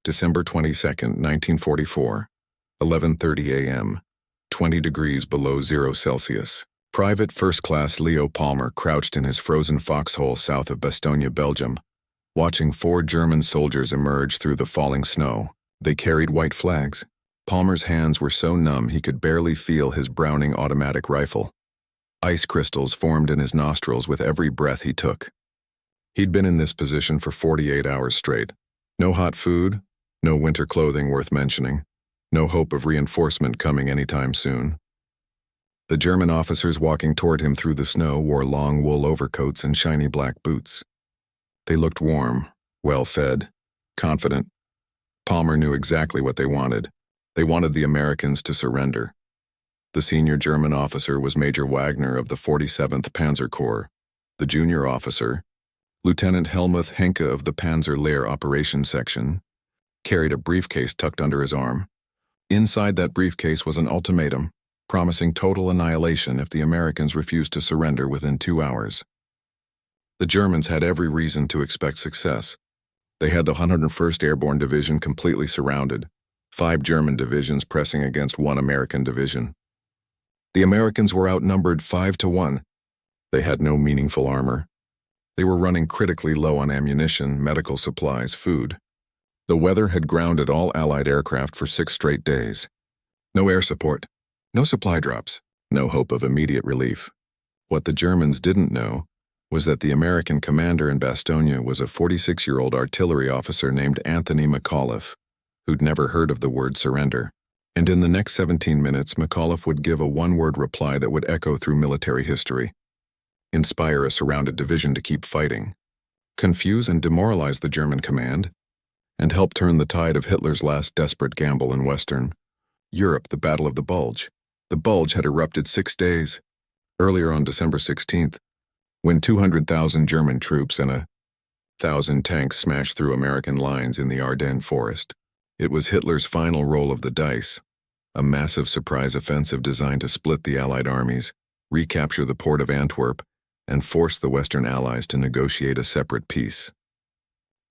December 22, 1944, 11:30 a.m., 20 degrees below 0 Celsius. Private First Class Leo Palmer crouched in his frozen foxhole south of Bastogne, Belgium, watching 4 German soldiers emerge through the falling snow. They carried white flags. Palmer's hands were so numb he could barely feel his Browning automatic rifle. Ice crystals formed in his nostrils with every breath he took. He'd been in this position for 48 hours straight. No hot food, no winter clothing worth mentioning, no hope of reinforcement coming anytime soon. The German officers walking toward him through the snow wore long wool overcoats and shiny black boots. They looked warm, well-fed, confident. Palmer knew exactly what they wanted. They wanted the Americans to surrender. The senior German officer was Major Wagner of the 47th Panzer Corps. The junior officer, Lieutenant Helmuth Henke of the Panzer Lehr Operations Section, carried a briefcase tucked under his arm. Inside that briefcase was an ultimatum, promising total annihilation if the Americans refused to surrender within 2 hours. The Germans had every reason to expect success. They had the 101st Airborne Division completely surrounded, 5 German divisions pressing against 1 American division. The Americans were outnumbered 5-1. They had no meaningful armor. They were running critically low on ammunition, medical supplies, food. The weather had grounded all Allied aircraft for 6 straight days. No air support, no supply drops, no hope of immediate relief. What the Germans didn't know was that the American commander in Bastogne was a 46-year-old artillery officer named Anthony McAuliffe, who'd never heard of the word surrender. And in the next 17 minutes, McAuliffe would give a one-word reply that would echo through military history. Inspire a surrounded division to keep fighting, confuse and demoralize the German command, and help turn the tide of Hitler's last desperate gamble in Western Europe, the Battle of the Bulge. The Bulge had erupted 6 days earlier on December 16th, when 200,000 German troops and 1,000 tanks smashed through American lines in the Ardennes forest. It was Hitler's final roll of the dice, a massive surprise offensive designed to split the Allied armies, recapture the port of Antwerp, and force the Western Allies to negotiate a separate peace.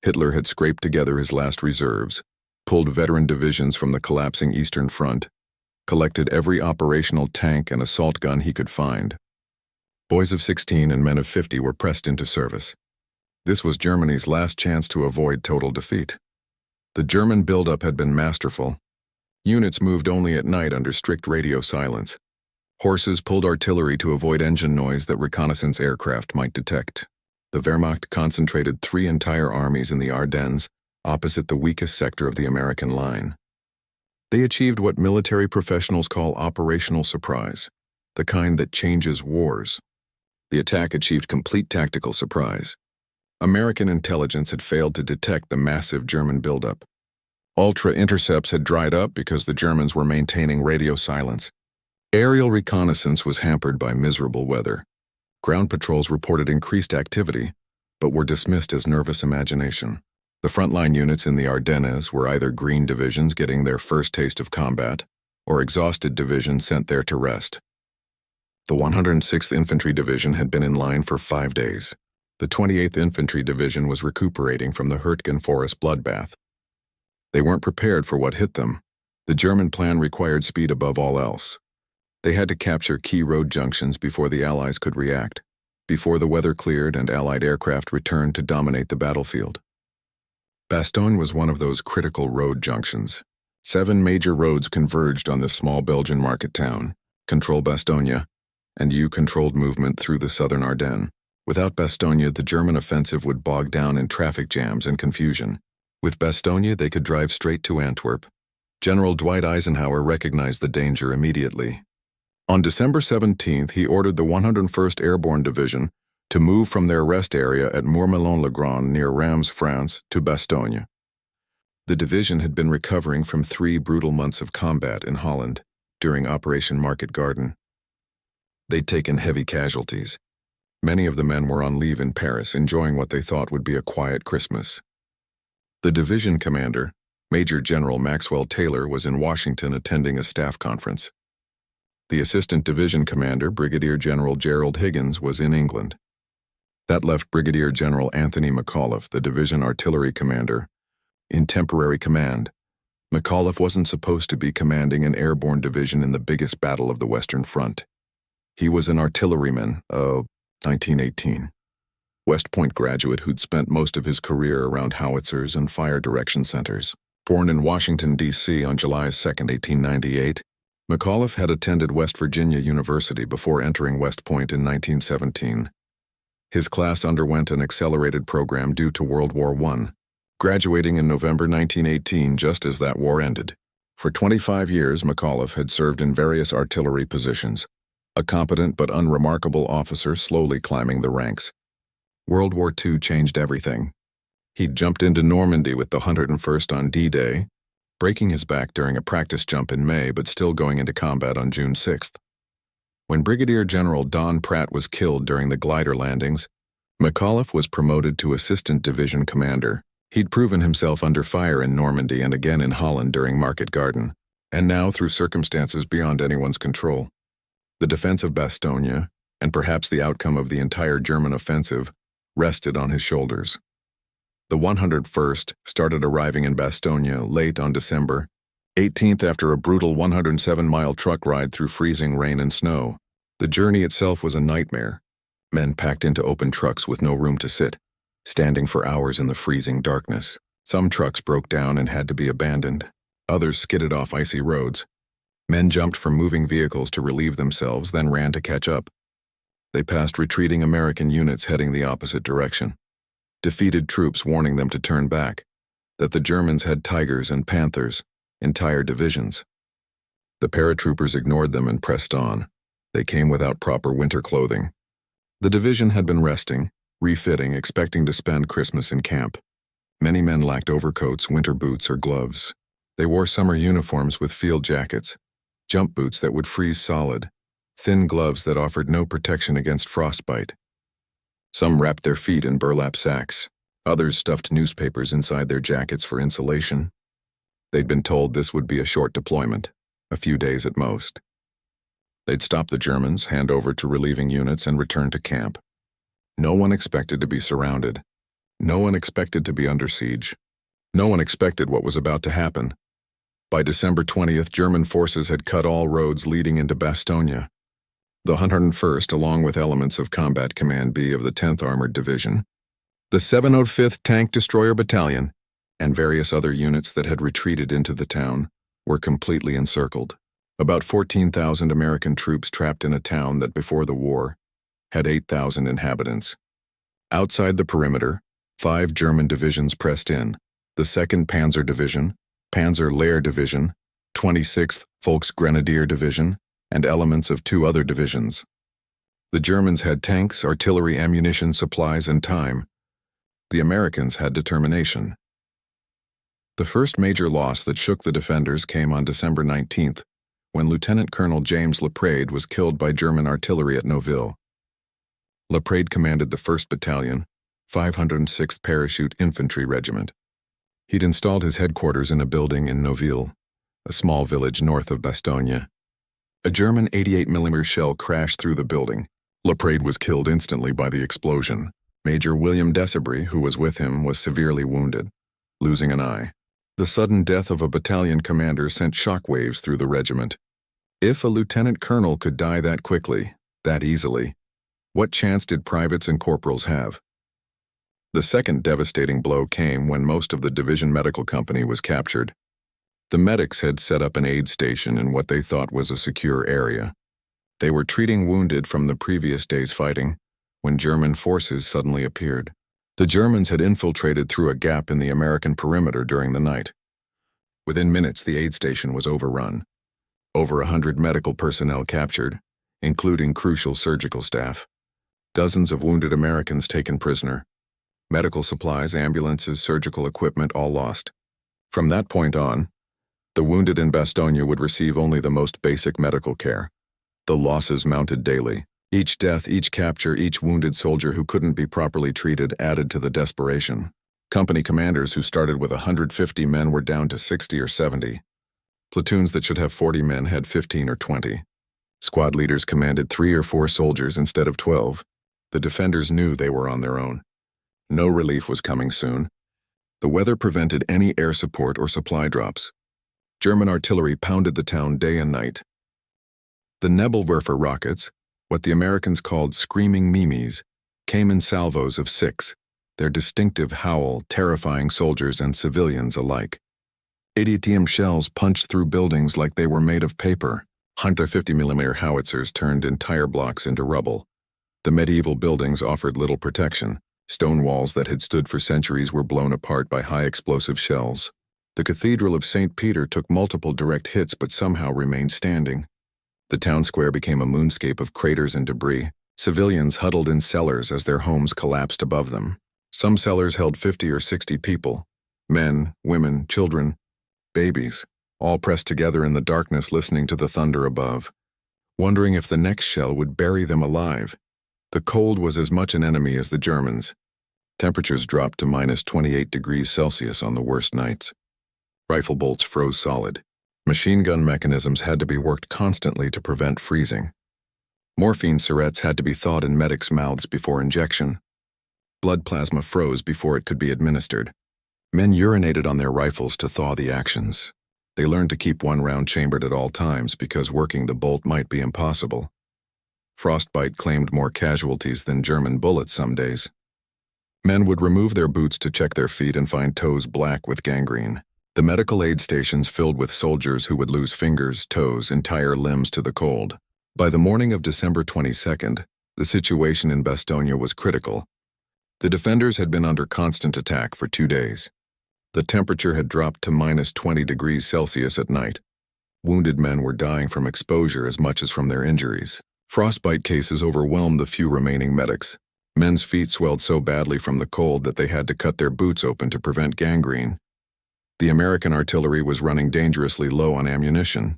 Hitler had scraped together his last reserves, pulled veteran divisions from the collapsing Eastern Front, collected every operational tank and assault gun he could find. Boys of 16 and men of 50 were pressed into service. This was Germany's last chance to avoid total defeat. The German buildup had been masterful. Units moved only at night under strict radio silence. Horses pulled artillery to avoid engine noise that reconnaissance aircraft might detect. The Wehrmacht concentrated 3 entire armies in the Ardennes, opposite the weakest sector of the American line. They achieved what military professionals call operational surprise, the kind that changes wars. The attack achieved complete tactical surprise. American intelligence had failed to detect the massive German buildup. Ultra-intercepts had dried up because the Germans were maintaining radio silence. Aerial reconnaissance was hampered by miserable weather. Ground patrols reported increased activity, but were dismissed as nervous imagination. The frontline units in the Ardennes were either green divisions getting their first taste of combat, or exhausted divisions sent there to rest. The 106th Infantry Division had been in line for 5 days. The 28th Infantry Division was recuperating from the Hurtgen Forest bloodbath. They weren't prepared for what hit them. The German plan required speed above all else. They had to capture key road junctions before the Allies could react, before the weather cleared and Allied aircraft returned to dominate the battlefield. Bastogne was one of those critical road junctions. 7 major roads converged on this small Belgian market town, control Bastogne, and controlled movement through the southern Ardennes. Without Bastogne, the German offensive would bog down in traffic jams and confusion. With Bastogne, they could drive straight to Antwerp. General Dwight Eisenhower recognized the danger immediately. On December 17th, he ordered the 101st Airborne Division to move from their rest area at Mourmelon-le-Grand near Reims, France, to Bastogne. The division had been recovering from 3 brutal months of combat in Holland during Operation Market Garden. They'd taken heavy casualties. Many of the men were on leave in Paris, enjoying what they thought would be a quiet Christmas. The division commander, Major General Maxwell Taylor, was in Washington attending a staff conference. The assistant division commander, Brigadier General Gerald Higgins, was in England. That left Brigadier General Anthony McAuliffe, the division artillery commander, in temporary command. McAuliffe wasn't supposed to be commanding an airborne division in the biggest battle of the Western Front. He was an artilleryman, 1918. West Point graduate who'd spent most of his career around howitzers and fire direction centers. Born in Washington, D.C. on July 2, 1898, McAuliffe had attended West Virginia University before entering West Point in 1917. His class underwent an accelerated program due to World War I, graduating in November 1918 just as that war ended. For 25 years, McAuliffe had served in various artillery positions, a competent but unremarkable officer slowly climbing the ranks. World War II changed everything. He'd jumped into Normandy with the 101st on D-Day, breaking his back during a practice jump in May but still going into combat on June 6th. When Brigadier General Don Pratt was killed during the glider landings, McAuliffe was promoted to Assistant Division Commander. He'd proven himself under fire in Normandy and again in Holland during Market Garden, and now through circumstances beyond anyone's control. The defense of Bastogne, and perhaps the outcome of the entire German offensive, rested on his shoulders. The 101st started arriving in Bastogne late on December 18th after a brutal 107-mile truck ride through freezing rain and snow. The journey itself was a nightmare. Men packed into open trucks with no room to sit, standing for hours in the freezing darkness. Some trucks broke down and had to be abandoned. Others skidded off icy roads. Men jumped from moving vehicles to relieve themselves, then ran to catch up. They passed retreating American units heading the opposite direction. Defeated troops warning them to turn back, that the Germans had tigers and panthers, entire divisions. The paratroopers ignored them and pressed on. They came without proper winter clothing. The division had been resting, refitting, expecting to spend Christmas in camp. Many men lacked overcoats, winter boots, or gloves. They wore summer uniforms with field jackets, jump boots that would freeze solid, thin gloves that offered no protection against frostbite. Some wrapped their feet in burlap sacks. Others stuffed newspapers inside their jackets for insulation. They'd been told this would be a short deployment, a few days at most. They'd stop the Germans, hand over to relieving units, and return to camp. No one expected to be surrounded. No one expected to be under siege. No one expected what was about to happen. By December 20th, German forces had cut all roads leading into Bastogne. The 101st, along with elements of Combat Command B of the 10th Armored Division, the 705th Tank Destroyer Battalion, and various other units that had retreated into the town, were completely encircled. About 14,000 American troops trapped in a town that before the war had 8,000 inhabitants. Outside the perimeter, 5 German divisions pressed in: the 2nd Panzer Division, Panzer Lehr Division, 26th Volksgrenadier Division, and elements of 2 other divisions. The Germans had tanks, artillery, ammunition, supplies, and time. The Americans had determination. The first major loss that shook the defenders came on December 19th, when Lieutenant Colonel James Laprade was killed by German artillery at Noville. Laprade commanded the 1st Battalion, 506th Parachute Infantry Regiment. He'd installed his headquarters in a building in Noville, a small village north of Bastogne. A German 88mm shell crashed through the building. Laprade was killed instantly by the explosion. Major William Desabry, who was with him, was severely wounded, losing an eye. The sudden death of a battalion commander sent shockwaves through the regiment. If a lieutenant colonel could die that quickly, that easily, what chance did privates and corporals have? The second devastating blow came when most of the division medical company was captured. The medics had set up an aid station in what they thought was a secure area. They were treating wounded from the previous day's fighting when German forces suddenly appeared. The Germans had infiltrated through a gap in the American perimeter during the night. Within minutes, the aid station was overrun. Over 100 medical personnel captured, including crucial surgical staff. Dozens of wounded Americans taken prisoner. Medical supplies, ambulances, surgical equipment all lost. From that point on, the wounded in Bastogne would receive only the most basic medical care. The losses mounted daily. Each death, each capture, each wounded soldier who couldn't be properly treated added to the desperation. Company commanders who started with 150 men were down to 60 or 70. Platoons that should have 40 men had 15 or 20. Squad leaders commanded 3 or 4 soldiers instead of 12. The defenders knew they were on their own. No relief was coming soon. The weather prevented any air support or supply drops. German artillery pounded the town day and night. The Nebelwerfer rockets, what the Americans called screaming mimes, came in salvos of 6, their distinctive howl terrifying soldiers and civilians alike. 80 shells punched through buildings like they were made of paper. 150mm howitzers turned entire blocks into rubble. The medieval buildings offered little protection. Stone walls that had stood for centuries were blown apart by high explosive shells. The Cathedral of St. Peter took multiple direct hits but somehow remained standing. The town square became a moonscape of craters and debris. Civilians huddled in cellars as their homes collapsed above them. Some cellars held 50 or 60 people. Men, women, children, babies, all pressed together in the darkness listening to the thunder above, wondering if the next shell would bury them alive. The cold was as much an enemy as the Germans. Temperatures dropped to minus 28 degrees Celsius on the worst nights. Rifle bolts froze solid. Machine gun mechanisms had to be worked constantly to prevent freezing. Morphine syrettes had to be thawed in medics' mouths before injection. Blood plasma froze before it could be administered. Men urinated on their rifles to thaw the actions. They learned to keep one round chambered at all times because working the bolt might be impossible. Frostbite claimed more casualties than German bullets some days. Men would remove their boots to check their feet and find toes black with gangrene. The medical aid stations filled with soldiers who would lose fingers, toes, entire limbs to the cold. By the morning of December 22nd, the situation in Bastogne was critical. The defenders had been under constant attack for 2 days. The temperature had dropped to minus 20 degrees Celsius at night. Wounded men were dying from exposure as much as from their injuries. Frostbite cases overwhelmed the few remaining medics. Men's feet swelled so badly from the cold that they had to cut their boots open to prevent gangrene. The American artillery was running dangerously low on ammunition.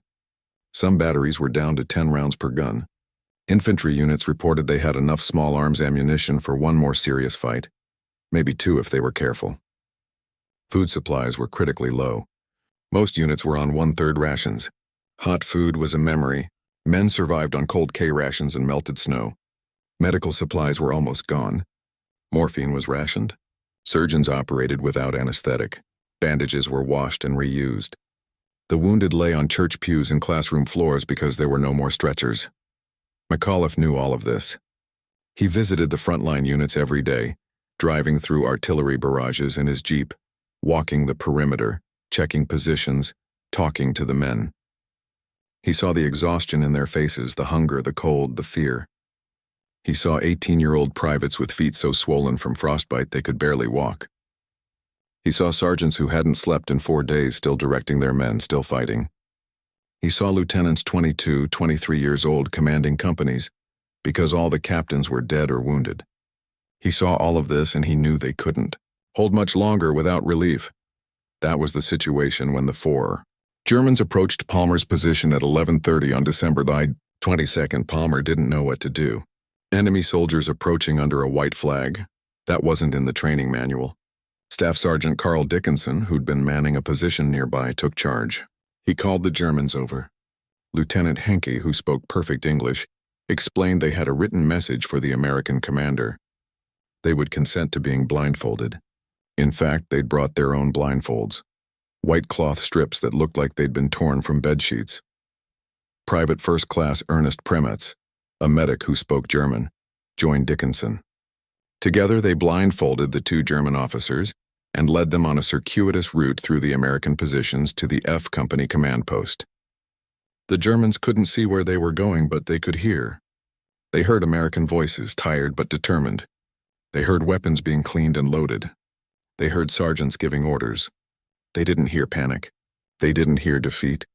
Some batteries were down to 10 rounds per gun. Infantry units reported they had enough small arms ammunition for one more serious fight, maybe 2 if they were careful. Food supplies were critically low. Most units were on 1/3 rations. Hot food was a memory. Men survived on cold K rations and melted snow. Medical supplies were almost gone. Morphine was rationed. Surgeons operated without anesthetic. Bandages were washed and reused. The wounded lay on church pews and classroom floors because there were no more stretchers. McAuliffe knew all of this. He visited the frontline units every day, driving through artillery barrages in his jeep, walking the perimeter, checking positions, talking to the men. He saw the exhaustion in their faces, the hunger, the cold, the fear. He saw 18-year-old privates with feet so swollen from frostbite they could barely walk. He saw sergeants who hadn't slept in 4 days still directing their men, still fighting. He saw lieutenants 22, 23 years old commanding companies because all the captains were dead or wounded. He saw all of this and he knew they couldn't hold much longer without relief. That was the situation when the 4 Germans approached Palmer's position at 11:30 on December 22nd. Palmer didn't know what to do. Enemy soldiers approaching under a white flag. That wasn't in the training manual. Staff Sergeant Carl Dickinson, who'd been manning a position nearby, took charge. He called the Germans over. Lieutenant Henke, who spoke perfect English, explained they had a written message for the American commander. They would consent to being blindfolded. In fact, they'd brought their own blindfolds. White cloth strips that looked like they'd been torn from bedsheets. Private First Class Ernest Premetz, a medic who spoke German, joined Dickinson. Together they blindfolded the 2 German officers and led them on a circuitous route through the American positions to the F Company command post. The Germans couldn't see where they were going, but they could hear. They heard American voices, tired but determined. They heard weapons being cleaned and loaded. They heard sergeants giving orders. They didn't hear panic. They didn't hear defeat.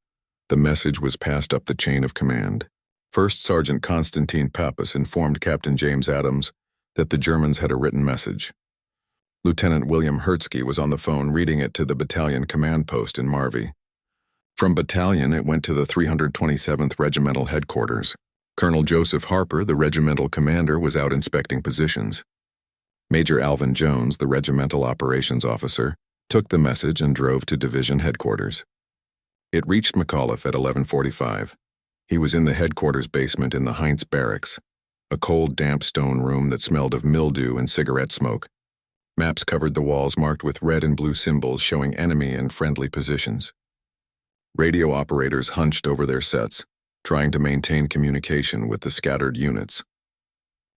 The message was passed up the chain of command. First Sergeant Constantine Pappas informed Captain James Adams that the Germans had a written message. Lieutenant William Hertzke was on the phone reading it to the battalion command post in Marvy. From battalion, it went to the 327th Regimental Headquarters. Colonel Joseph Harper, the regimental commander, was out inspecting positions. Major Alvin Jones, the regimental operations officer, took the message and drove to division headquarters. It reached McAuliffe at 11:45. He was in the headquarters basement in the Heinz barracks, a cold, damp stone room that smelled of mildew and cigarette smoke. Maps covered the walls marked with red and blue symbols showing enemy and friendly positions. Radio operators hunched over their sets, trying to maintain communication with the scattered units.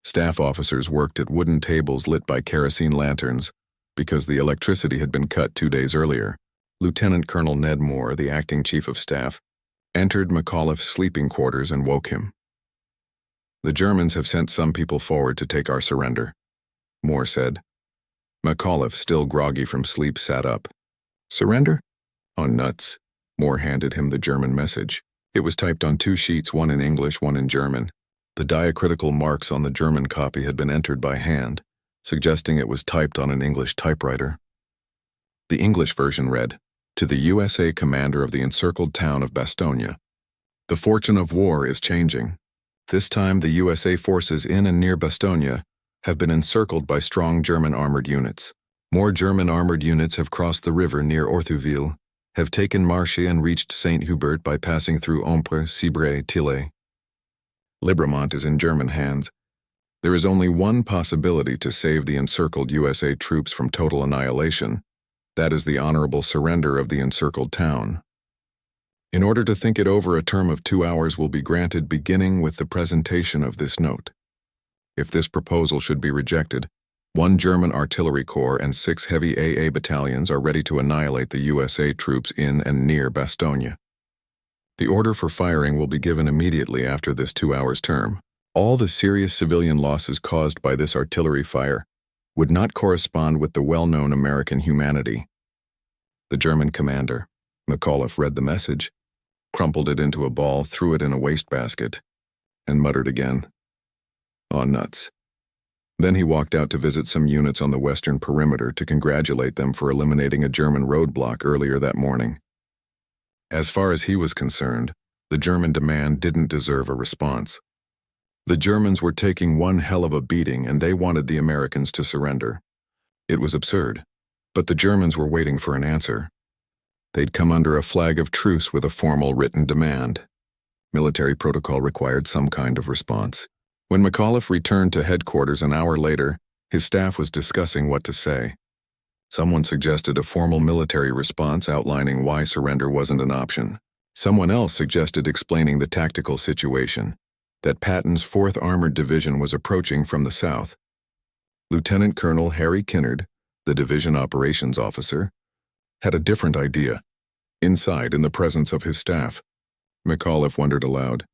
Staff officers worked at wooden tables lit by kerosene lanterns because the electricity had been cut 2 days earlier. Lieutenant Colonel Ned Moore, the acting chief of staff, entered McAuliffe's sleeping quarters and woke him. "The Germans have sent some people forward to take our surrender," Moore said. McAuliffe, still groggy from sleep, sat up. "Surrender? Oh, nuts." Moore handed him the German message. It was typed on 2 sheets, one in English, one in German. The diacritical marks on the German copy had been entered by hand, suggesting it was typed on an English typewriter. The English version read, "To the USA commander of the encircled town of Bastogne. The fortune of war is changing. This time the USA forces in and near Bastogne have been encircled by strong German armored units. More German armored units have crossed the river near Orthouville, have taken Marche and reached St. Hubert by passing through Ypres, Cibrey, Tilley. Libremont is in German hands. There is only one possibility to save the encircled USA troops from total annihilation. That is the honorable surrender of the encircled town. In order to think it over, a term of 2 hours will be granted beginning with the presentation of this note. If this proposal should be rejected, 1 German artillery corps and 6 heavy AA battalions are ready to annihilate the USA troops in and near Bastogne. The order for firing will be given immediately after this 2 hours term. All the serious civilian losses caused by this artillery fire would not correspond with the well-known American humanity." The German commander, McAuliffe, read the message, crumpled it into a ball, threw it in a wastebasket, and muttered again, "Aw, nuts." Then he walked out to visit some units on the western perimeter to congratulate them for eliminating a German roadblock earlier that morning. As far as he was concerned, the German demand didn't deserve a response. The Germans were taking one hell of a beating and they wanted the Americans to surrender. It was absurd, but the Germans were waiting for an answer. They'd come under a flag of truce with a formal written demand. Military protocol required some kind of response. When McAuliffe returned to headquarters an hour later, his staff was discussing what to say. Someone suggested a formal military response outlining why surrender wasn't an option. Someone else suggested explaining the tactical situation, that Patton's 4th Armored Division was approaching from the south. Lieutenant Colonel Harry Kinnard, the division operations officer, had a different idea. Inside, in the presence of his staff, McAuliffe wondered aloud.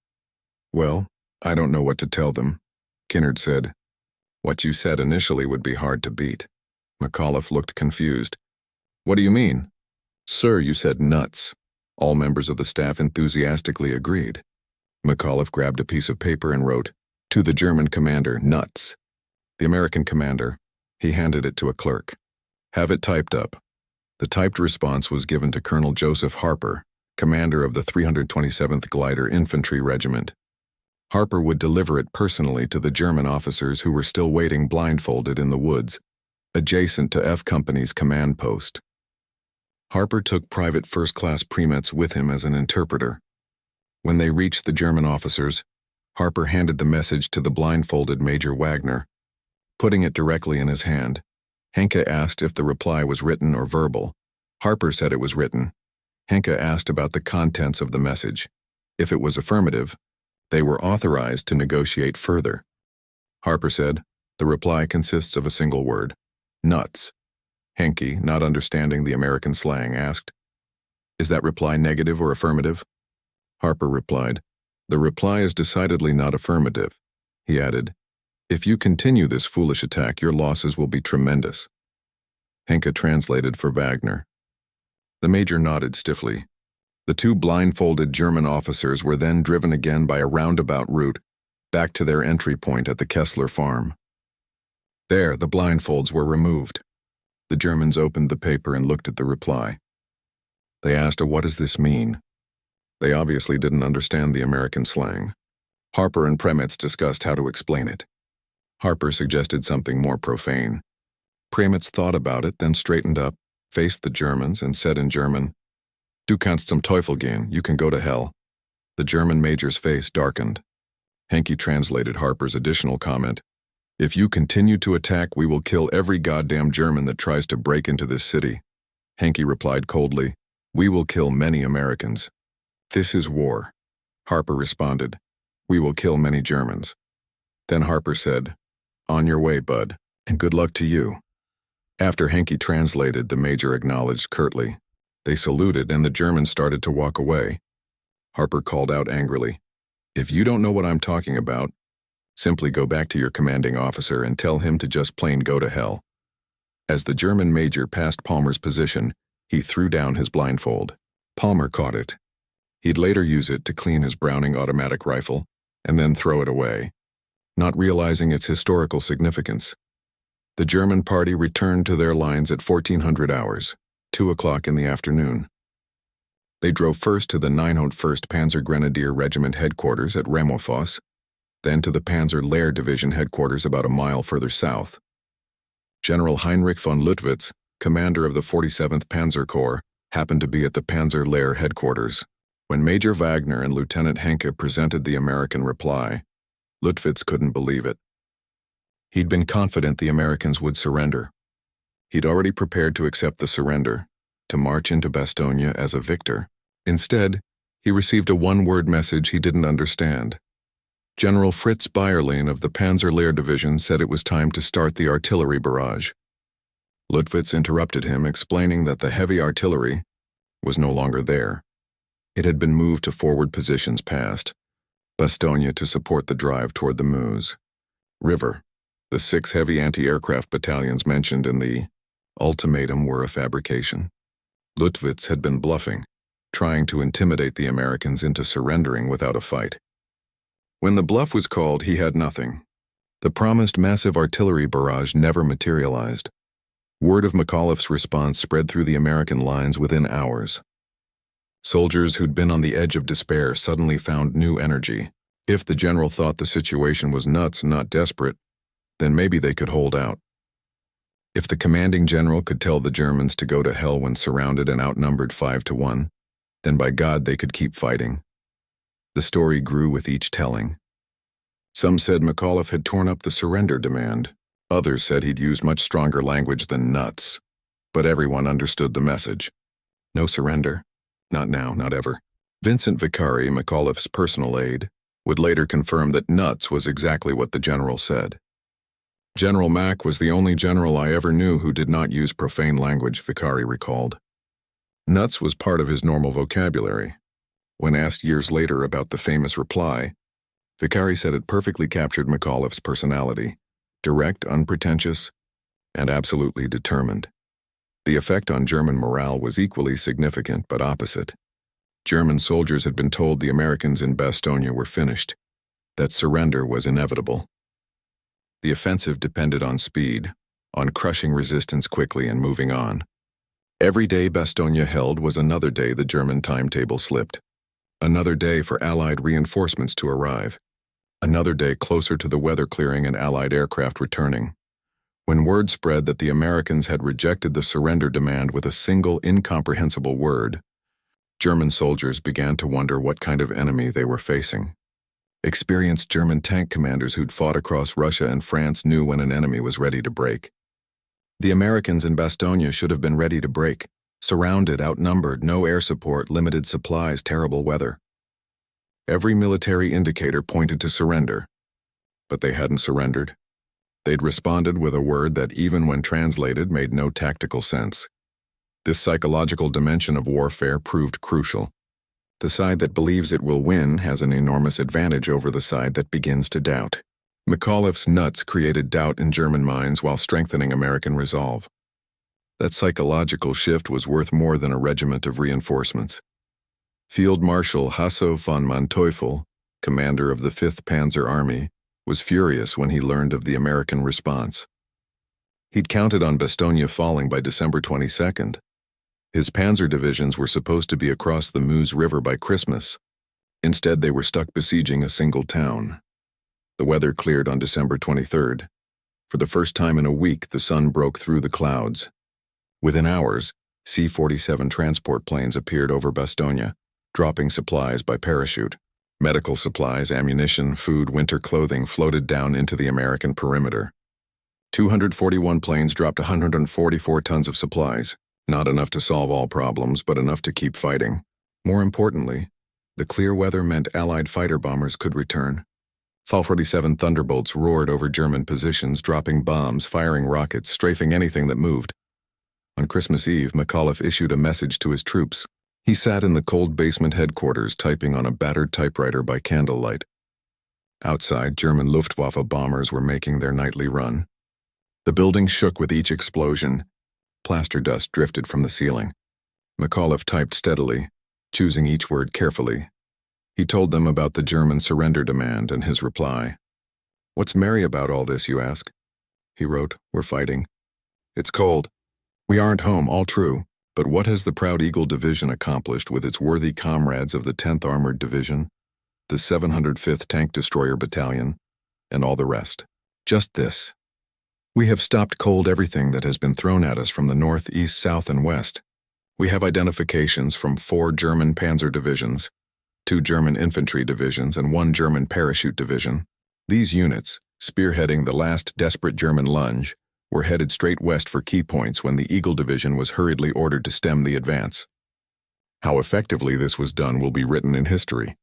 "Well, I don't know what to tell them," Kinnard said. "What you said initially would be hard to beat." McAuliffe looked confused. "What do you mean?" "Sir, you said nuts." All members of the staff enthusiastically agreed. McAuliffe grabbed a piece of paper and wrote, "To the German commander, nuts." The American commander, he handed it to a clerk. "Have it typed up." The typed response was given to Colonel Joseph Harper, commander of the 327th Glider Infantry Regiment. Harper would deliver it personally to the German officers who were still waiting blindfolded in the woods, adjacent to F Company's command post. Harper took Private First Class Primetz with him as an interpreter. When they reached the German officers, Harper handed the message to the blindfolded Major Wagner. Putting it directly in his hand, Henke asked if the reply was written or verbal. Harper said it was written. Henke asked about the contents of the message. If it was affirmative, they were authorized to negotiate further. Harper said, "The reply consists of a single word, nuts." Henke, not understanding the American slang, asked, "Is that reply negative or affirmative?" Harper replied, "The reply is decidedly not affirmative." He added, "If you continue this foolish attack, your losses will be tremendous." Henke translated for Wagner. The major nodded stiffly. The 2 blindfolded German officers were then driven again by a roundabout route back to their entry point at the Kessler farm. There, the blindfolds were removed. The Germans opened the paper and looked at the reply. They asked, "What does this mean?" They obviously didn't understand the American slang. Harper and Primetz discussed how to explain it. Harper suggested something more profane. Primetz thought about it, then straightened up, faced the Germans, and said in German, "Du kannst zum Teufel gehen, you can go to hell." The German major's face darkened. Henke translated Harper's additional comment, If you continue to attack, we will kill every goddamn German that tries to break into this city. Henke replied coldly, "We will kill many Americans." "This is war." Harper responded, "We will kill many Germans." Then Harper said, "On your way, bud, and good luck to you." After Henke translated, the major acknowledged curtly. They saluted and the Germans started to walk away. Harper called out angrily, "If you don't know what I'm talking about, simply go back to your commanding officer and tell him to just plain go to hell." As the German major passed Palmer's position, he threw down his blindfold. Palmer caught it. He'd later use it to clean his Browning automatic rifle and then throw it away, not realizing its historical significance. The German party returned to their lines at 1400 hours, 2 o'clock in the afternoon. They drove first to the 901st Panzer Grenadier Regiment headquarters at Remofoss, then to the Panzer Lehr Division headquarters about a mile further south. General Heinrich von Luttwitz, commander of the 47th Panzer Corps, happened to be at the Panzer Lehr headquarters. When Major Wagner and Lieutenant Henke presented the American reply, Luttwitz couldn't believe it. He'd been confident the Americans would surrender. He'd already prepared to accept the surrender, to march into Bastogne as a victor. Instead, he received a one-word message he didn't understand. General Fritz Bayerlein of the Panzer Lehr Division said it was time to start the artillery barrage. Luttwitz interrupted him, explaining that the heavy artillery was no longer there. It had been moved to forward positions past Bastogne to support the drive toward the Meuse River. The 6 heavy anti-aircraft battalions mentioned in the ultimatum were a fabrication. Luttwitz had been bluffing, trying to intimidate the Americans into surrendering without a fight. When the bluff was called, he had nothing. The promised massive artillery barrage never materialized. Word of McAuliffe's response spread through the American lines within hours. Soldiers who'd been on the edge of despair suddenly found new energy. If the general thought the situation was nuts, not desperate, then maybe they could hold out. If the commanding general could tell the Germans to go to hell when surrounded and outnumbered 5-1, then by God they could keep fighting. The story grew with each telling. Some said McAuliffe had torn up the surrender demand. Others said he'd used much stronger language than nuts. But everyone understood the message. No surrender. Not now, not ever. Vincent Vicari, McAuliffe's personal aide, would later confirm that nuts was exactly what the general said. General Mack was the only general I ever knew who did not use profane language, Vicari recalled. Nuts was part of his normal vocabulary. When asked years later about the famous reply, Vicari said it perfectly captured McAuliffe's personality, direct, unpretentious, and absolutely determined. The effect on German morale was equally significant but opposite. German soldiers had been told the Americans in Bastogne were finished, that surrender was inevitable. The offensive depended on speed, on crushing resistance quickly and moving on. Every day Bastogne held was another day the German timetable slipped. Another day for Allied reinforcements to arrive. Another day closer to the weather clearing and Allied aircraft returning. When word spread that the Americans had rejected the surrender demand with a single incomprehensible word, German soldiers began to wonder what kind of enemy they were facing. Experienced German tank commanders who'd fought across Russia and France knew when an enemy was ready to break. The Americans in Bastogne should have been ready to break, surrounded, outnumbered, no air support, limited supplies, terrible weather. Every military indicator pointed to surrender, but they hadn't surrendered. They'd responded with a word that, even when translated, made no tactical sense. This psychological dimension of warfare proved crucial. The side that believes it will win has an enormous advantage over the side that begins to doubt. McAuliffe's nuts created doubt in German minds while strengthening American resolve. That psychological shift was worth more than a regiment of reinforcements. Field Marshal Hasso von Manteuffel, commander of the 5th Panzer Army, was furious when he learned of the American response. He'd counted on Bastogne falling by December 22nd. His panzer divisions were supposed to be across the Meuse River by Christmas. Instead, they were stuck besieging a single town. The weather cleared on December 23rd. For the first time in a week, the sun broke through the clouds. Within hours, C-47 transport planes appeared over Bastogne, dropping supplies by parachute. Medical supplies, ammunition, food, winter clothing floated down into the American perimeter. 241 planes dropped 144 tons of supplies, not enough to solve all problems, but enough to keep fighting. More importantly, the clear weather meant Allied fighter bombers could return. Fall-47 Thunderbolts roared over German positions, dropping bombs, firing rockets, strafing anything that moved. On Christmas Eve, McAuliffe issued a message to his troops. He sat in the cold basement headquarters typing on a battered typewriter by candlelight. Outside, German Luftwaffe bombers were making their nightly run. The building shook with each explosion. Plaster dust drifted from the ceiling. McAuliffe typed steadily, choosing each word carefully. He told them about the German surrender demand and his reply. "What's merry about all this, you ask?" He wrote, "We're fighting. It's cold. We aren't home, all true. But what has the proud Eagle Division accomplished with its worthy comrades of the 10th Armored Division, the 705th Tank Destroyer Battalion, and all the rest? Just this. We have stopped cold everything that has been thrown at us from the north, east, south, and west. We have identifications from 4 German panzer divisions, 2 German infantry divisions, and 1 German parachute division. These units, spearheading the last desperate German lunge, were headed straight west for key points when the Eagle Division was hurriedly ordered to stem the advance. How effectively this was done will be written in history.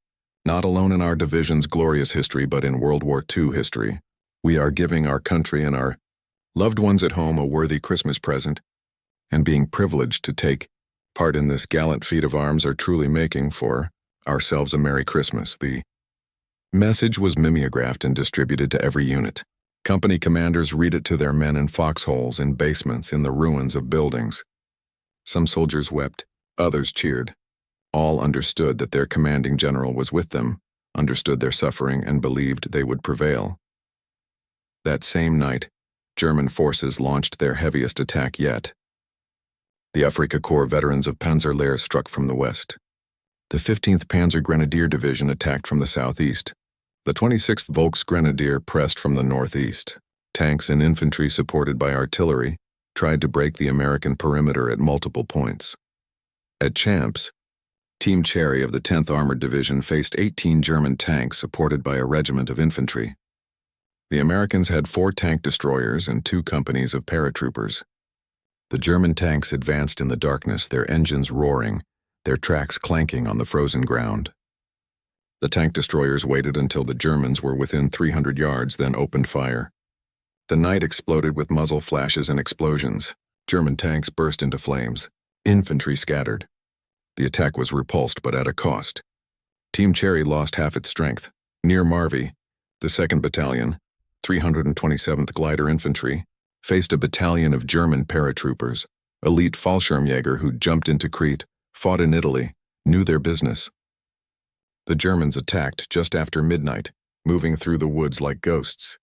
Not alone in our division's glorious history, but in World War II history. We are giving our country and our loved ones at home a worthy Christmas present, and being privileged to take part in this gallant feat of arms are truly making for ourselves a Merry Christmas." The message was mimeographed and distributed to every unit. Company commanders read it to their men in foxholes, in basements, in the ruins of buildings. Some soldiers wept, others cheered. All understood that their commanding general was with them, understood their suffering, and believed they would prevail. That same night, German forces launched their heaviest attack yet. The Afrika Korps veterans of Panzerlehr struck from the west. The 15th Panzer Grenadier Division attacked from the southeast. The 26th Volksgrenadier pressed from the northeast. Tanks and infantry supported by artillery tried to break the American perimeter at multiple points. At Champs, Team Cherry of the 10th Armored Division faced 18 German tanks supported by a regiment of infantry. The Americans had 4 tank destroyers and 2 companies of paratroopers. The German tanks advanced in the darkness, their engines roaring, their tracks clanking on the frozen ground. The tank destroyers waited until the Germans were within 300 yards, then opened fire. The night exploded with muzzle flashes and explosions. German tanks burst into flames. Infantry scattered. The attack was repulsed, but at a cost. Team Cherry lost half its strength. Near Marvy, the 2nd Battalion, 327th Glider Infantry, faced a battalion of German paratroopers, elite Fallschirmjäger who jumped into Crete, fought in Italy, knew their business. The Germans attacked just after midnight, moving through the woods like ghosts.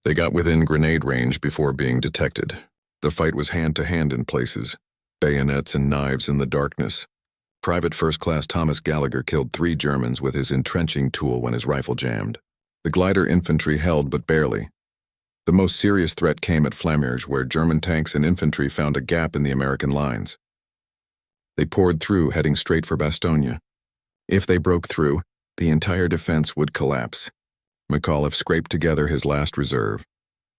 They got within grenade range before being detected. The fight was hand-to-hand in places, bayonets and knives in the darkness. Private First Class Thomas Gallagher killed 3 Germans with his entrenching tool when his rifle jammed. The Glider Infantry held, but barely. The most serious threat came at Flamerge, where German tanks and infantry found a gap in the American lines. They poured through, heading straight for Bastogne. If they broke through, the entire defense would collapse. McAuliffe scraped together his last reserve,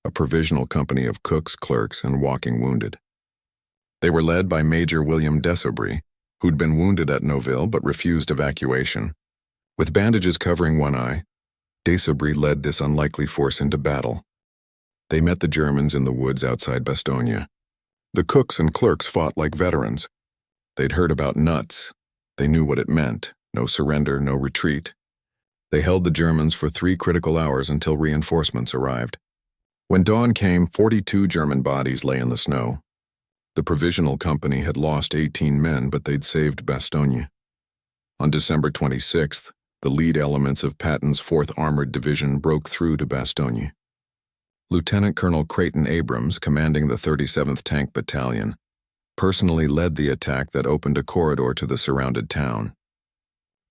a provisional company of cooks, clerks, and walking wounded. They were led by Major William Desaubry, who'd been wounded at Noville but refused evacuation. With bandages covering one eye, Desaubry led this unlikely force into battle. They met the Germans in the woods outside Bastogne. The cooks and clerks fought like veterans. They'd heard about nuts. They knew what it meant. No surrender, no retreat. They held the Germans for 3 critical hours until reinforcements arrived. When dawn came, 42 German bodies lay in the snow. The provisional company had lost 18 men, but they'd saved Bastogne. On December 26th, the lead elements of Patton's 4th Armored Division broke through to Bastogne. Lieutenant Colonel Creighton Abrams, commanding the 37th Tank Battalion, personally led the attack that opened a corridor to the surrounded town.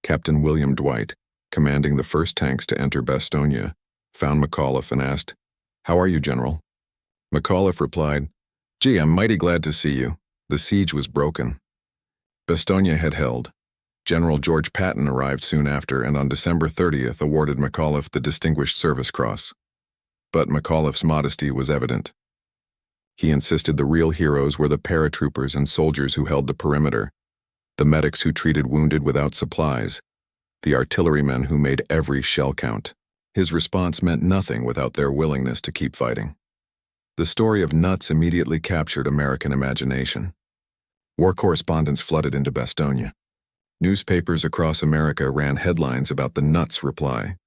Captain William Dwight, commanding the first tanks to enter Bastogne, found McAuliffe and asked, "How are you, General?" McAuliffe replied, "Gee, I'm mighty glad to see you. The siege was broken." Bastogne had held. General George Patton arrived soon after and on December 30th awarded McAuliffe the Distinguished Service Cross. But McAuliffe's modesty was evident. He insisted the real heroes were the paratroopers and soldiers who held the perimeter, the medics who treated wounded without supplies, the artillerymen who made every shell count. His response meant nothing without their willingness to keep fighting. The story of nuts immediately captured American imagination. War correspondents flooded into Bastogne. Newspapers across America ran headlines about the nuts reply.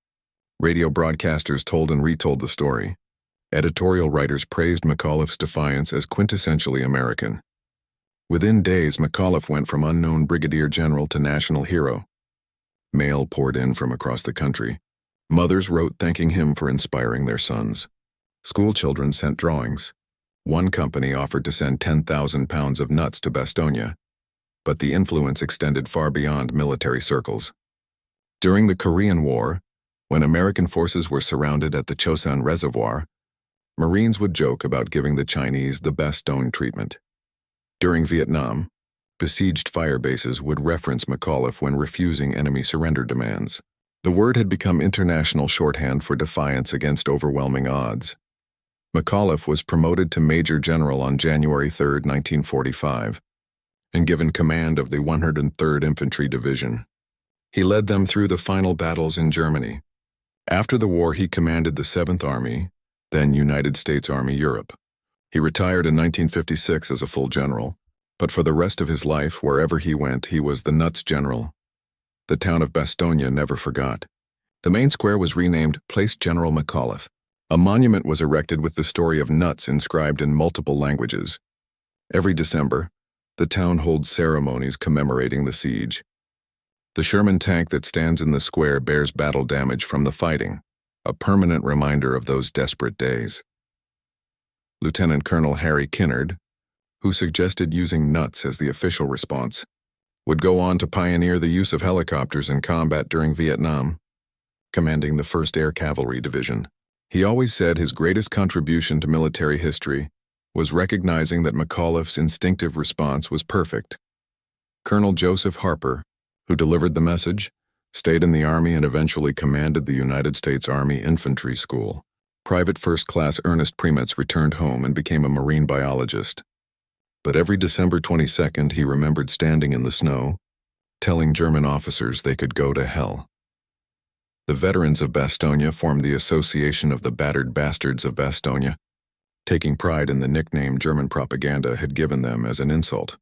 Radio broadcasters told and retold the story. Editorial writers praised McAuliffe's defiance as quintessentially American. Within days, McAuliffe went from unknown brigadier general to national hero. Mail poured in from across the country. Mothers wrote thanking him for inspiring their sons. School children sent drawings. One company offered to send 10,000 pounds of nuts to Bastogne, but the influence extended far beyond military circles. During the Korean War, when American forces were surrounded at the Chosin Reservoir, Marines would joke about giving the Chinese the Bastogne treatment. During Vietnam, besieged fire bases would reference McAuliffe when refusing enemy surrender demands. The word had become international shorthand for defiance against overwhelming odds. McAuliffe was promoted to Major General on January 3, 1945, and given command of the 103rd Infantry Division. He led them through the final battles in Germany. After the war, he commanded the 7th Army, then United States Army Europe. He retired in 1956 as a full general, but for the rest of his life, wherever he went, he was the nuts general. The town of Bastogne never forgot. The main square was renamed Place General McAuliffe. A monument was erected with the story of nuts inscribed in multiple languages. Every December, the town holds ceremonies commemorating the siege. The Sherman tank that stands in the square bears battle damage from the fighting, a permanent reminder of those desperate days. Lieutenant Colonel Harry Kinnard, who suggested using nuts as the official response, would go on to pioneer the use of helicopters in combat during Vietnam, commanding the 1st Air Cavalry Division. He always said his greatest contribution to military history was recognizing that McAuliffe's instinctive response was perfect. Colonel Joseph Harper, who delivered the message, stayed in the Army and eventually commanded the United States Army Infantry School. Private First Class Ernest Primetz returned home and became a marine biologist. But every December 22nd, he remembered standing in the snow, telling German officers they could go to hell. The veterans of Bastogne formed the Association of the Battered Bastards of Bastogne, taking pride in the nickname German propaganda had given them as an insult.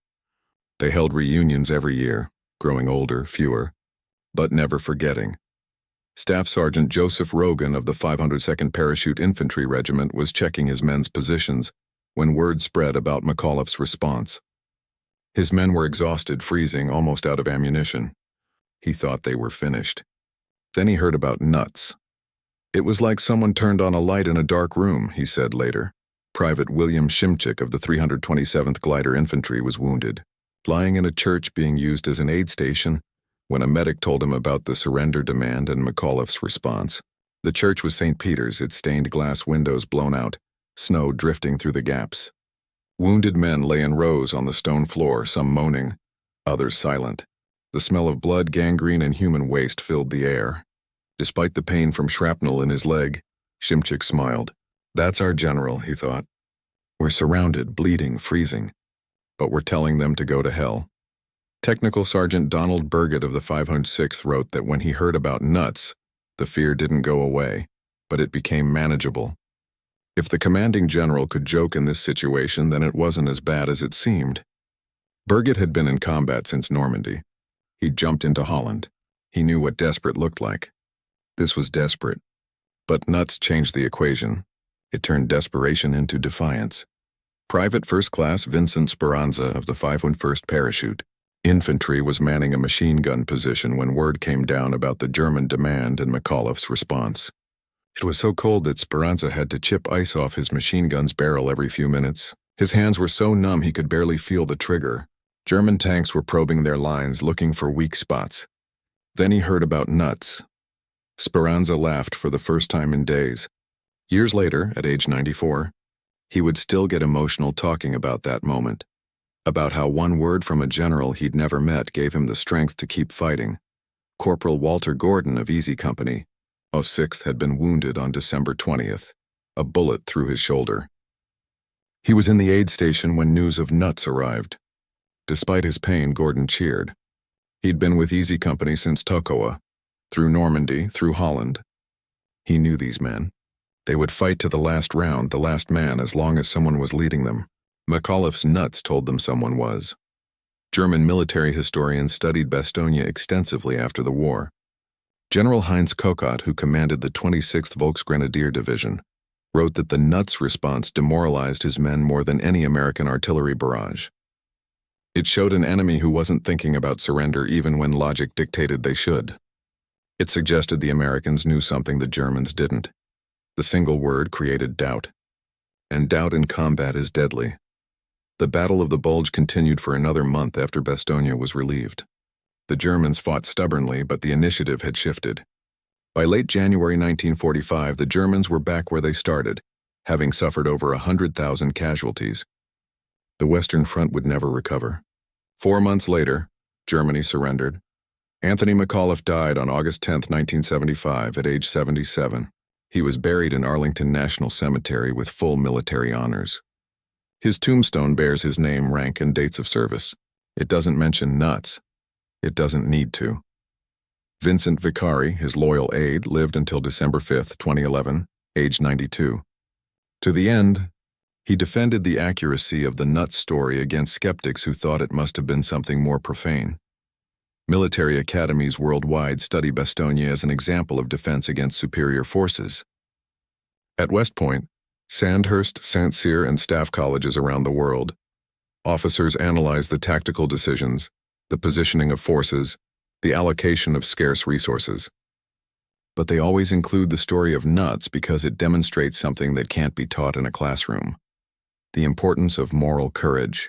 They held reunions every year, growing older, fewer, but never forgetting. Staff Sergeant Joseph Rogan of the 502nd Parachute Infantry Regiment was checking his men's positions when word spread about McAuliffe's response. His men were exhausted, freezing, almost out of ammunition. He thought they were finished. Then he heard about nuts. It was like someone turned on a light in a dark room, he said later. Private William Shimchick of the 327th Glider Infantry was wounded, lying in a church being used as an aid station when a medic told him about the surrender demand and McAuliffe's response. The church was St. Peter's, its stained glass windows blown out, snow drifting through the gaps. Wounded men lay in rows on the stone floor, some moaning, others silent. The smell of blood, gangrene, and human waste filled the air. Despite the pain from shrapnel in his leg, Shimchick smiled. That's our general, he thought. We're surrounded, bleeding, freezing, but we're telling them to go to hell. Technical Sergeant Donald Burgett of the 506th wrote that when he heard about nuts, the fear didn't go away, but it became manageable. If the commanding general could joke in this situation, then it wasn't as bad as it seemed. Burgett had been in combat since Normandy. He'd jumped into Holland. He knew what desperate looked like. This was desperate. But nuts changed the equation. It turned desperation into defiance. Private First Class Vincent Speranza of the 501st Parachute Infantry was manning a machine gun position when word came down about the German demand and McAuliffe's response. It was so cold that Speranza had to chip ice off his machine gun's barrel every few minutes. His hands were so numb he could barely feel the trigger. German tanks were probing their lines, looking for weak spots. Then he heard about nuts. Speranza laughed for the first time in days. Years later, at age 94, he would still get emotional talking about that moment. about how one word from a general he'd never met gave him the strength to keep fighting. Corporal Walter Gordon of Easy Company, 06th, had been wounded on December 20th, a bullet through his shoulder. He was in the aid station when news of nuts arrived. Despite his pain, Gordon cheered. He'd been with Easy Company since Tokoa, through Normandy, through Holland. He knew these men. They would fight to the last round, the last man, as long as someone was leading them. McAuliffe's nuts told them someone was. German military historians studied Bastogne extensively after the war. General Heinz Kokott, who commanded the 26th Volksgrenadier Division, wrote that the nuts response demoralized his men more than any American artillery barrage. It showed an enemy who wasn't thinking about surrender even when logic dictated they should. It suggested the Americans knew something the Germans didn't. The single word created doubt. And doubt in combat is deadly. The Battle of the Bulge continued for another month after Bastogne was relieved. The Germans fought stubbornly, but the initiative had shifted. By late January 1945, the Germans were back where they started, having suffered over 100,000 casualties. The Western Front would never recover. 4 months later, Germany surrendered. Anthony McAuliffe died on August 10, 1975, at age 77. He was buried in Arlington National Cemetery with full military honors. His tombstone bears his name, rank, and dates of service. It doesn't mention nuts. It doesn't need to. Vincent Vicari, his loyal aide, lived until December 5, 2011, age 92. To the end, he defended the accuracy of the nuts story against skeptics who thought it must have been something more profane. Military academies worldwide study Bastogne as an example of defense against superior forces. At West Point, Sandhurst, St. Cyr, and staff colleges around the world, officers analyze the tactical decisions, the positioning of forces, the allocation of scarce resources. But they always include the story of nuts because it demonstrates something that can't be taught in a classroom: the importance of moral courage,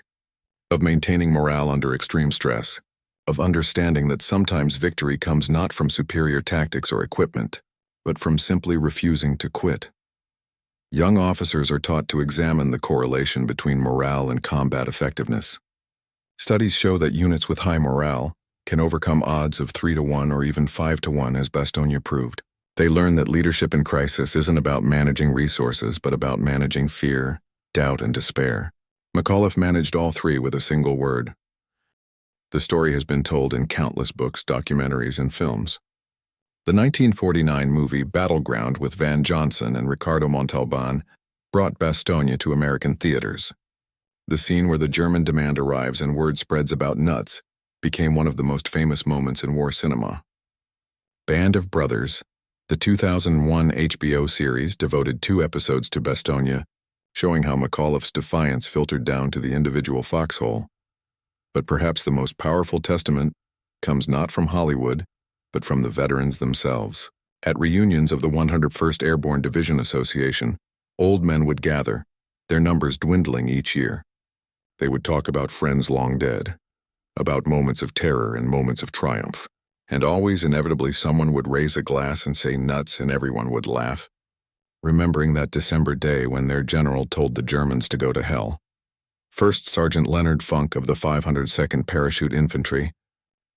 of maintaining morale under extreme stress, of understanding that sometimes victory comes not from superior tactics or equipment, but from simply refusing to quit. Young officers are taught to examine the correlation between morale and combat effectiveness. Studies show that units with high morale can overcome odds of 3-to-1 or even 5-to-1, as Bastogne proved. They learn that leadership in crisis isn't about managing resources, but about managing fear, doubt, and despair. McAuliffe managed all three with a single word. The story has been told in countless books, documentaries, and films. The 1949 movie Battleground with Van Johnson and Ricardo Montalban brought Bastogne to American theaters. The scene where the German demand arrives and word spreads about nuts became one of the most famous moments in war cinema. Band of Brothers, the 2001 HBO series, devoted 2 episodes to Bastogne, showing how McAuliffe's defiance filtered down to the individual foxhole. But perhaps the most powerful testament comes not from Hollywood, but from the veterans themselves. At reunions of the 101st Airborne Division Association, old men would gather, their numbers dwindling each year. They would talk about friends long dead, about moments of terror and moments of triumph, and always inevitably someone would raise a glass and say nuts and everyone would laugh, remembering that December day when their general told the Germans to go to hell. First Sergeant Leonard Funk of the 502nd Parachute Infantry,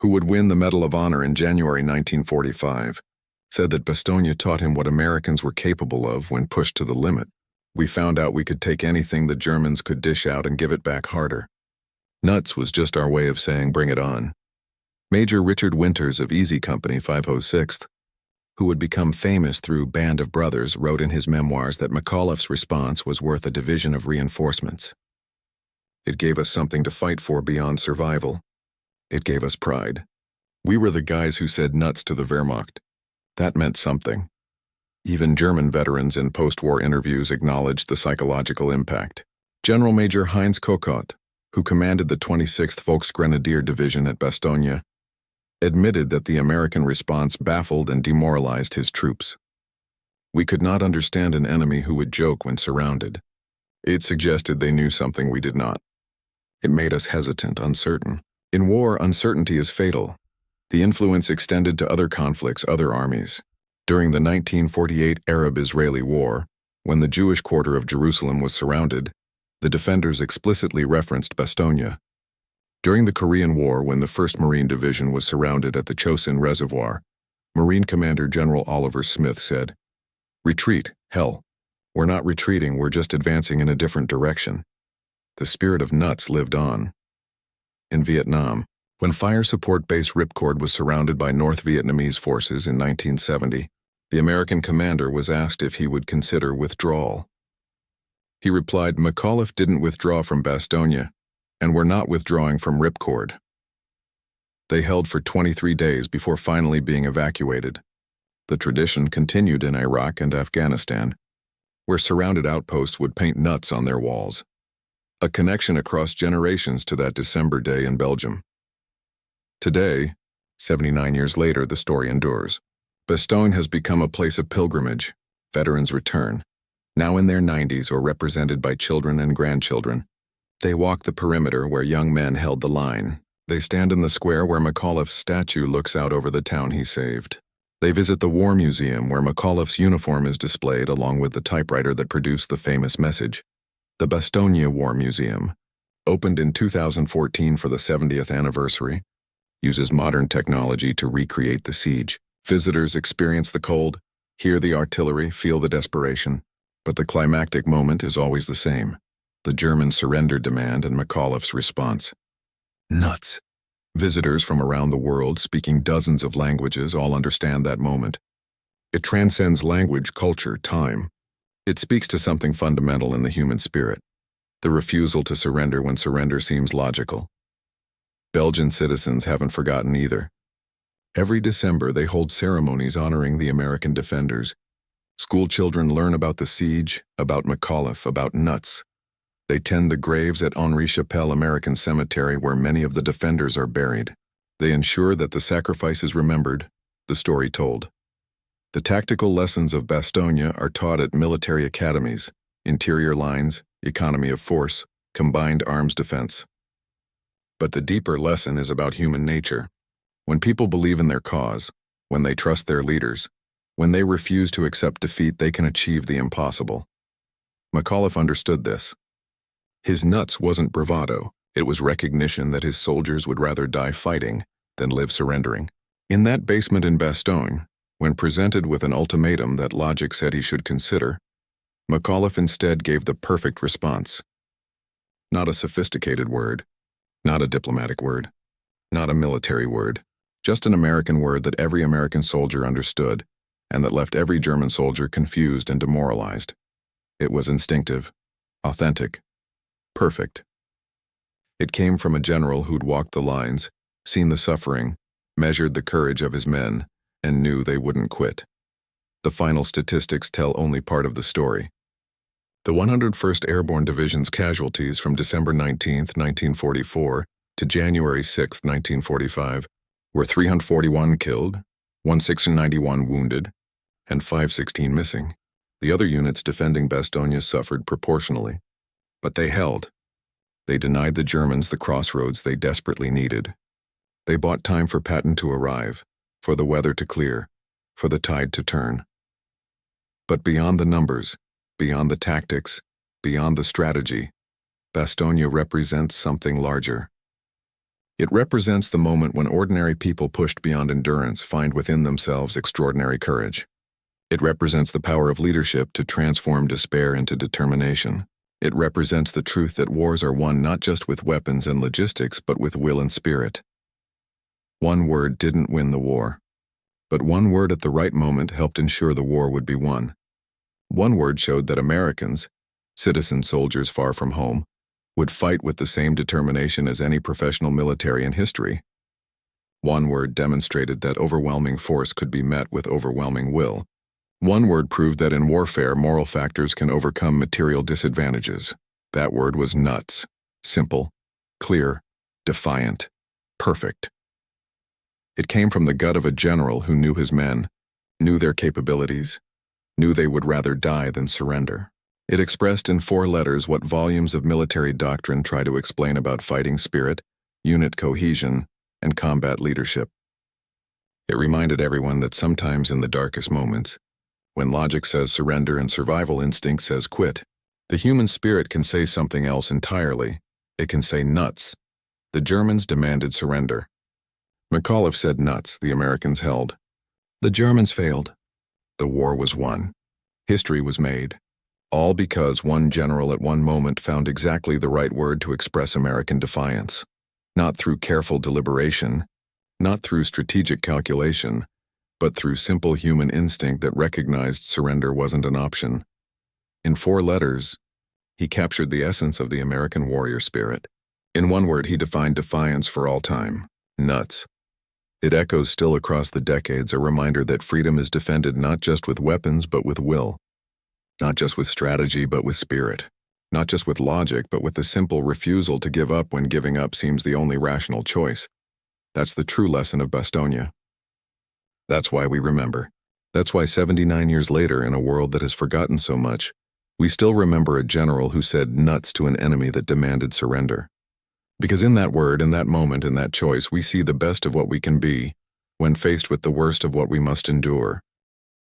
who would win the Medal of Honor in January 1945, said that Bastogne taught him what Americans were capable of when pushed to the limit. We found out we could take anything the Germans could dish out and give it back harder. Nuts was just our way of saying bring it on. Major Richard Winters of Easy Company, 506th, who would become famous through Band of Brothers, wrote in his memoirs that McAuliffe's response was worth a division of reinforcements. It gave us something to fight for beyond survival. It gave us pride. We were the guys who said nuts to the Wehrmacht. That meant something. Even German veterans in post-war interviews acknowledged the psychological impact. General Major Heinz Kokott, who commanded the 26th Volksgrenadier Division at Bastogne, admitted that the American response baffled and demoralized his troops. We could not understand an enemy who would joke when surrounded. It suggested they knew something we did not. It made us hesitant, uncertain. In war, uncertainty is fatal. The influence extended to other conflicts, other armies. During the 1948 Arab-Israeli War, when the Jewish quarter of Jerusalem was surrounded, the defenders explicitly referenced Bastogne, During the Korean War, when the 1st Marine Division was surrounded at the Chosin Reservoir, Marine Commander General Oliver Smith said, "Retreat, hell. We're not retreating, we're just advancing in a different direction." The spirit of nuts lived on. In Vietnam, when Fire Support Base Ripcord was surrounded by North Vietnamese forces in 1970, the American commander was asked if he would consider withdrawal. He replied, "McAuliffe didn't withdraw from Bastogne, and we're not withdrawing from Ripcord." They held for 23 days before finally being evacuated. The tradition continued in Iraq and Afghanistan, where surrounded outposts would paint nuts on their walls. A connection across generations to that December day in Belgium. Today, 79 years later, the story endures. Bastogne has become a place of pilgrimage. Veterans return, now in their 90s or represented by children and grandchildren. They walk the perimeter where young men held the line. They stand in the square where McAuliffe's statue looks out over the town he saved. They visit the War Museum where McAuliffe's uniform is displayed along with the typewriter that produced the famous message. The Bastogne War Museum, opened in 2014 for the 70th anniversary, uses modern technology to recreate the siege. Visitors experience the cold, hear the artillery, feel the desperation, but the climactic moment is always the same. The German surrender demand and McAuliffe's response. Nuts. Visitors from around the world, speaking dozens of languages, all understand that moment. It transcends language, culture, time. It speaks to something fundamental in the human spirit, the refusal to surrender when surrender seems logical. Belgian citizens haven't forgotten either. Every December, they hold ceremonies honoring the American defenders. School children learn about the siege, about McAuliffe, about nuts. They tend the graves at Henri Chapelle American Cemetery where many of the defenders are buried. They ensure that the sacrifice is remembered, the story told. The tactical lessons of Bastogne are taught at military academies, interior lines, economy of force, combined arms defense. But the deeper lesson is about human nature. When people believe in their cause, when they trust their leaders, when they refuse to accept defeat, they can achieve the impossible. McAuliffe understood this. His nuts wasn't bravado, it was recognition that his soldiers would rather die fighting than live surrendering. In that basement in Bastogne, when presented with an ultimatum that logic said he should consider, McAuliffe instead gave the perfect response. Not a sophisticated word, not a diplomatic word, not a military word, just an American word that every American soldier understood and that left every German soldier confused and demoralized. It was instinctive, authentic, perfect. It came from a general who'd walked the lines, seen the suffering, measured the courage of his men, and knew they wouldn't quit. The final statistics tell only part of the story. The 101st Airborne Division's casualties from December 19, 1944 to January 6, 1945 were 341 killed, 191 wounded, and 516 missing. The other units defending Bastogne suffered proportionally. But they held. They denied the Germans the crossroads they desperately needed. They bought time for Patton to arrive, for the weather to clear, for the tide to turn. But beyond the numbers, beyond the tactics, beyond the strategy, Bastogne represents something larger. It represents the moment when ordinary people pushed beyond endurance find within themselves extraordinary courage. It represents the power of leadership to transform despair into determination. It represents the truth that wars are won not just with weapons and logistics, but with will and spirit. One word didn't win the war, but one word at the right moment helped ensure the war would be won. One word showed that Americans, citizen soldiers far from home, would fight with the same determination as any professional military in history. One word demonstrated that overwhelming force could be met with overwhelming will. One word proved that in warfare, moral factors can overcome material disadvantages. That word was nuts. Simple, clear, defiant, perfect. It came from the gut of a general who knew his men, knew their capabilities, knew they would rather die than surrender. It expressed in 4 letters what volumes of military doctrine try to explain about fighting spirit, unit cohesion, and combat leadership. It reminded everyone that sometimes in the darkest moments, when logic says surrender and survival instinct says quit, the human spirit can say something else entirely. It can say nuts. The Germans demanded surrender. McAuliffe said nuts, the Americans held. The Germans failed. The war was won. History was made. All because one general at one moment found exactly the right word to express American defiance. Not through careful deliberation, not through strategic calculation, but through simple human instinct that recognized surrender wasn't an option. In 4 letters, he captured the essence of the American warrior spirit. In one word, he defined defiance for all time: nuts. It echoes still across the decades, a reminder that freedom is defended not just with weapons but with will. Not just with strategy but with spirit. Not just with logic but with the simple refusal to give up when giving up seems the only rational choice. That's the true lesson of Bastogne. That's why we remember. That's why 79 years later, in a world that has forgotten so much, we still remember a general who said nuts to an enemy that demanded surrender. Because in that word, in that moment, in that choice, we see the best of what we can be when faced with the worst of what we must endure.